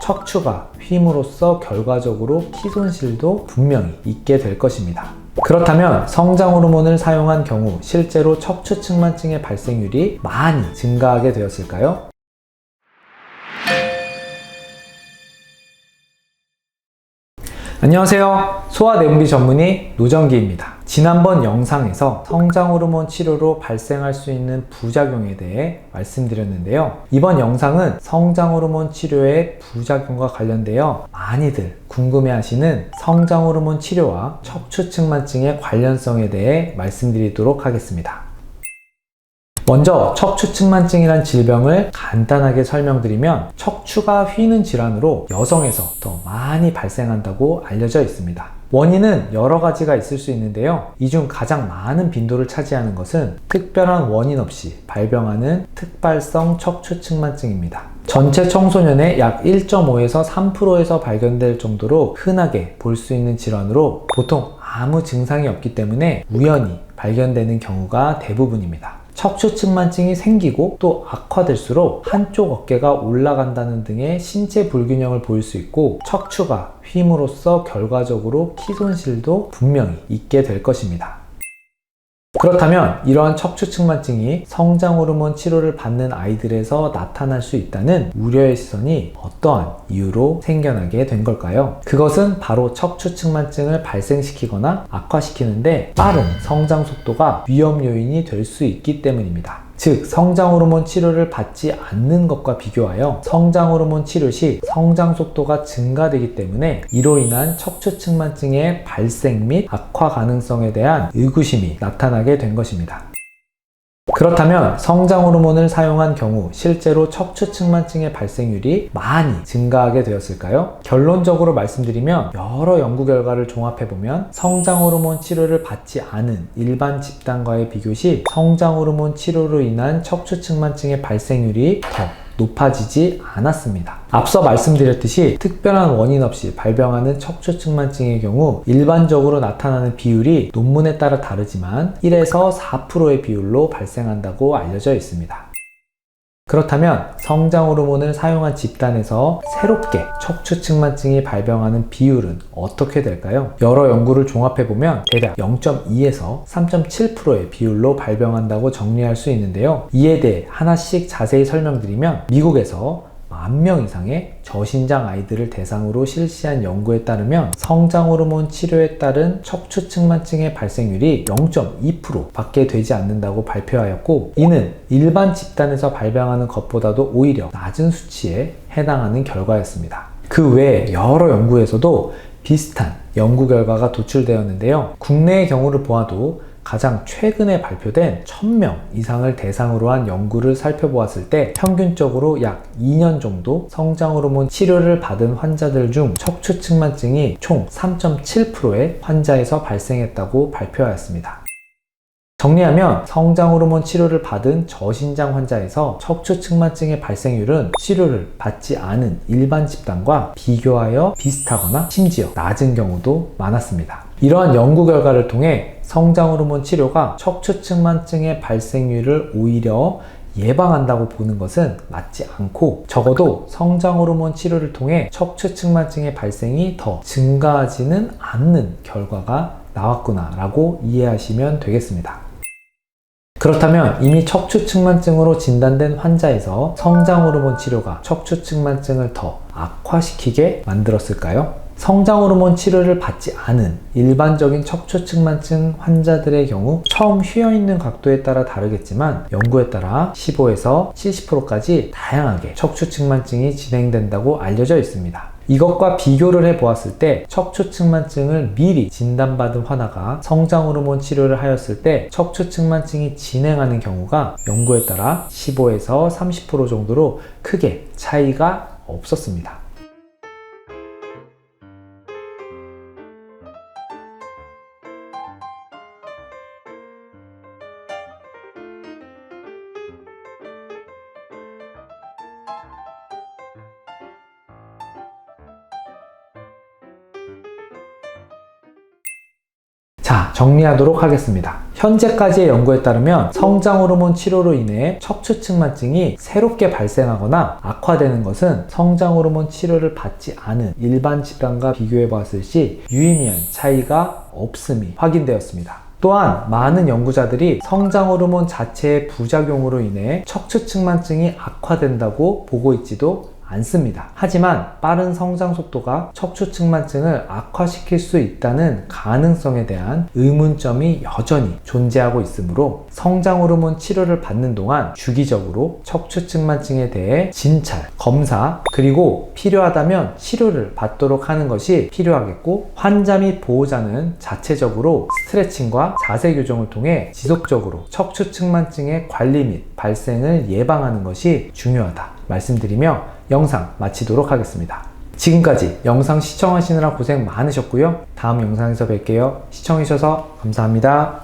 척추가 휨으로써 결과적으로 키 손실도 분명히 있게 될 것입니다. 그렇다면 성장 호르몬을 사용한 경우 실제로 척추 측만증의 발생률이 많이 증가하게 되었을까요? 안녕하세요. 소아내분비 전문의 노정기입니다. 지난번 영상에서 성장 호르몬 치료로 발생할 수 있는 부작용에 대해 말씀드렸는데요. 이번 영상은 성장 호르몬 치료의 부작용과 관련되어 많이들 궁금해하시는 성장 호르몬 치료와 척추 측만증의 관련성에 대해 말씀드리도록 하겠습니다. 먼저 척추 측만증이란 질병을 간단하게 설명드리면 척추가 휘는 질환으로 여성에서 더 많이 발생한다고 알려져 있습니다. 원인은 여러 가지가 있을 수 있는데요. 이 중 가장 많은 빈도를 차지하는 것은 특별한 원인 없이 발병하는 특발성 척추 측만증입니다. 전체 청소년의 약 1.5에서 3%에서 발견될 정도로 흔하게 볼 수 있는 질환으로 보통 아무 증상이 없기 때문에 우연히 발견되는 경우가 대부분입니다. 척추 측만증이 생기고 또 악화될수록 한쪽 어깨가 올라간다는 등의 신체 불균형을 보일 수 있고 척추가 휨으로써 결과적으로 키 손실도 분명히 있게 될 것입니다. 그렇다면 이러한 척추 측만증이 성장 호르몬 치료를 받는 아이들에서 나타날 수 있다는 우려의 시선이 어떠한 이유로 생겨나게 된 걸까요? 그것은 바로 척추 측만증을 발생시키거나 악화시키는데 빠른 성장 속도가 위험 요인이 될 수 있기 때문입니다. 즉, 성장 호르몬 치료를 받지 않는 것과 비교하여 성장 호르몬 치료 시 성장 속도가 증가되기 때문에 이로 인한 척추 측만증의 발생 및 악화 가능성에 대한 의구심이 나타나게 된 것입니다. 그렇다면 성장 호르몬을 사용한 경우 실제로 척추 측만증의 발생률이 많이 증가하게 되었을까요? 결론적으로 말씀드리면 여러 연구 결과를 종합해보면 성장 호르몬 치료를 받지 않은 일반 집단과의 비교 시 성장 호르몬 치료로 인한 척추 측만증의 발생률이 더 높아지지 않았습니다. 앞서 말씀드렸듯이 특별한 원인 없이 발병하는 척추 측만증의 경우 일반적으로 나타나는 비율이 논문에 따라 다르지만 1에서 4%의 비율로 발생한다고 알려져 있습니다. 그렇다면 성장 호르몬을 사용한 집단에서 새롭게 척추 측만증이 발병하는 비율은 어떻게 될까요? 여러 연구를 종합해보면 대략 0.2에서 3.7%의 비율로 발병한다고 정리할 수 있는데요. 이에 대해 하나씩 자세히 설명드리면 미국에서 10,000명 이상의 저신장 아이들을 대상으로 실시한 연구에 따르면 성장 호르몬 치료에 따른 척추 측만증의 발생률이 0.2% 밖에 되지 않는다고 발표하였고, 이는 일반 집단에서 발병하는 것보다도 오히려 낮은 수치에 해당하는 결과였습니다. 그 외에 여러 연구에서도 비슷한 연구 결과가 도출되었는데요. 국내의 경우를 보아도 가장 최근에 발표된 1,000명 이상을 대상으로 한 연구를 살펴보았을 때 평균적으로 약 2년 정도 성장 호르몬 치료를 받은 환자들 중 척추 측만증이 총 3.7%의 환자에서 발생했다고 발표하였습니다. 정리하면 성장 호르몬 치료를 받은 저신장 환자에서 척추 측만증의 발생률은 치료를 받지 않은 일반 집단과 비교하여 비슷하거나 심지어 낮은 경우도 많았습니다. 이러한 연구 결과를 통해 성장 호르몬 치료가 척추 측만증의 발생률을 오히려 예방한다고 보는 것은 맞지 않고, 적어도 성장 호르몬 치료를 통해 척추 측만증의 발생이 더 증가하지는 않는 결과가 나왔구나 라고 이해하시면 되겠습니다. 그렇다면 이미 척추 측만증으로 진단된 환자에서 성장 호르몬 치료가 척추 측만증을 더 악화시키게 만들었을까요? 성장 호르몬 치료를 받지 않은 일반적인 척추 측만증 환자들의 경우 처음 휘어있는 각도에 따라 다르겠지만 연구에 따라 15에서 70%까지 다양하게 척추 측만증이 진행된다고 알려져 있습니다. 이것과 비교를 해보았을 때 척추 측만증을 미리 진단받은 환자가 성장 호르몬 치료를 하였을 때 척추 측만증이 진행하는 경우가 연구에 따라 15에서 30% 정도로 크게 차이가 없었습니다. 자, 정리하도록 하겠습니다. 현재까지의 연구에 따르면 성장 호르몬 치료로 인해 척추측만증이 새롭게 발생하거나 악화되는 것은 성장 호르몬 치료를 받지 않은 일반 질환과 비교해 봤을 시 유의미한 차이가 없음이 확인되었습니다. 또한 많은 연구자들이 성장 호르몬 자체의 부작용으로 인해 척추측만증이 악화된다고 보고 있지도 않습니다. 하지만 빠른 성장 속도가 척추측만증을 악화시킬 수 있다는 가능성에 대한 의문점이 여전히 존재하고 있으므로 성장 호르몬 치료를 받는 동안 주기적으로 척추측만증에 대해 진찰, 검사, 그리고 필요하다면 치료를 받도록 하는 것이 필요하겠고, 환자 및 보호자는 자체적으로 스트레칭과 자세 교정을 통해 지속적으로 척추측만증의 관리 및 발생을 예방하는 것이 중요하다 말씀드리며 영상 마치도록 하겠습니다. 지금까지 영상 시청하시느라 고생 많으셨고요. 다음 영상에서 뵐게요. 시청해주셔서 감사합니다.